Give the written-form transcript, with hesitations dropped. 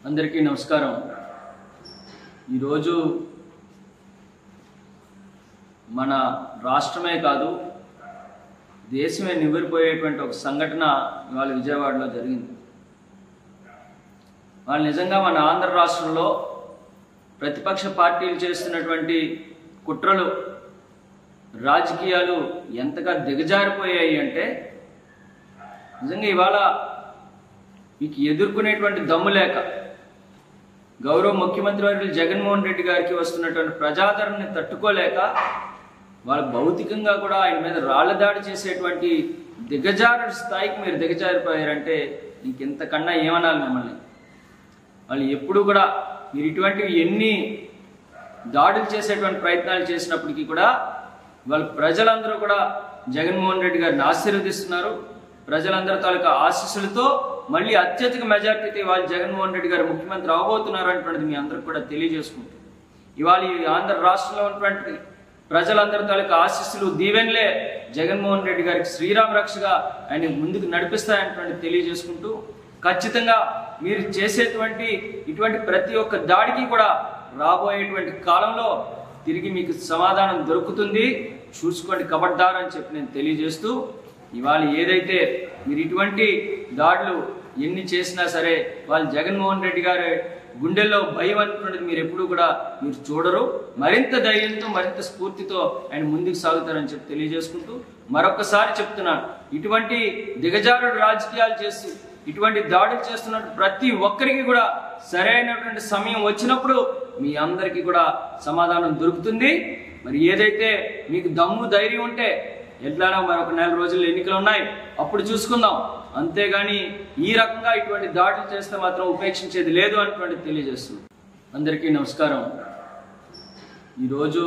అందరికీ నమస్కారం। ఈరోజు మన రాష్ట్రమే కాదు దేశమే నివ్వెరపోయేటువంటి ఒక సంఘటన ఇవాళ విజయవాడలో జరిగింది। వాళ్ళు నిజంగా మన ఆంధ్ర రాష్ట్రంలో ప్రతిపక్ష పార్టీలు చేస్తున్నటువంటి కుట్రలు రాజకీయాలు ఎంతగా దిగజారిపోయాయి అంటే నిజంగా ఇవాళ మీకు ఎదుర్కొనేటువంటి దమ్ము లేక గౌరవ ముఖ్యమంత్రి వర్యులు జగన్మోహన్ రెడ్డి గారికి వస్తున్నటువంటి ప్రజాదరణని తట్టుకోలేక వాళ్ళు భౌతికంగా కూడా ఆయన మీద రాళ్ల దాడి చేసేటువంటి దిగజారు స్థాయికి మీరు దిగజారిపోయారంటే ఇంకెంతకన్నా ఏమనాలి మిమ్మల్ని। వాళ్ళు ఎప్పుడు కూడా మీరు ఇటువంటివి ఎన్ని దాడులు చేసేటువంటి ప్రయత్నాలు చేసినప్పటికీ కూడా వాళ్ళ ప్రజలందరూ కూడా జగన్మోహన్ రెడ్డి గారిని ఆశీర్వదిస్తున్నారు। ప్రజలందరూ తాలూకా ఆశీస్సులతో మళ్ళీ అత్యధిక మెజార్టీతో ఇవాళ జగన్మోహన్ రెడ్డి గారు ముఖ్యమంత్రి అవబోతున్నారు అంటున్నది మీ అందరికి కూడా తెలియజేసుకుంటారు। ఇవాళ ఈ ఆంధ్ర రాష్ట్రంలో ఉన్నటువంటి ప్రజలందరూ తాలూకా ఆశీస్సులు దీవెనలే జగన్మోహన్ రెడ్డి గారికి శ్రీరామ రక్షగా ఆయన ముందుకు నడిపిస్తాయన్నటువంటి తెలియజేసుకుంటూ ఖచ్చితంగా మీరు చేసేటువంటి ఇటువంటి ప్రతి ఒక్క దాడికి కూడా రాబోయేటువంటి కాలంలో తిరిగి మీకు సమాధానం దొరుకుతుంది, చూసుకోండి కబడ్దార్ అని చెప్పి నేను తెలియజేస్తూ ఇవాళ ఏదైతే మీరు ఇటువంటి దాడులు ఎన్ని చేసినా సరే వాళ్ళు జగన్మోహన్ రెడ్డి గారి గుండెల్లో భయం అనుకున్నది మీరు ఎప్పుడు కూడా మీరు చూడరు। మరింత ధైర్యంతో మరింత స్ఫూర్తితో ఆయన ముందుకు సాగుతారని చెప్పి తెలియజేసుకుంటూ మరొకసారి చెప్తున్నాను, ఇటువంటి దిగజారుడు రాజకీయాలు చేస్తూ ఇటువంటి దాడులు చేస్తున్న ప్రతి ఒక్కరికి కూడా సరైనటువంటి సమయం వచ్చినప్పుడు మీ అందరికీ కూడా సమాధానం దొరుకుతుంది। మరి ఏదైతే మీకు దమ్ము ధైర్యం ఉంటే ఎట్లానో మరొక 4 రోజులు ఎన్నికలు ఉన్నాయి, అప్పుడు చూసుకుందాం, అంతేగాని ఈ రకంగా ఇటువంటి దాడులు చేస్తే మాత్రం ఉపేక్షించేది లేదు అన్నటువంటి తెలియజేస్తుంది। అందరికీ నమస్కారం। ఈరోజు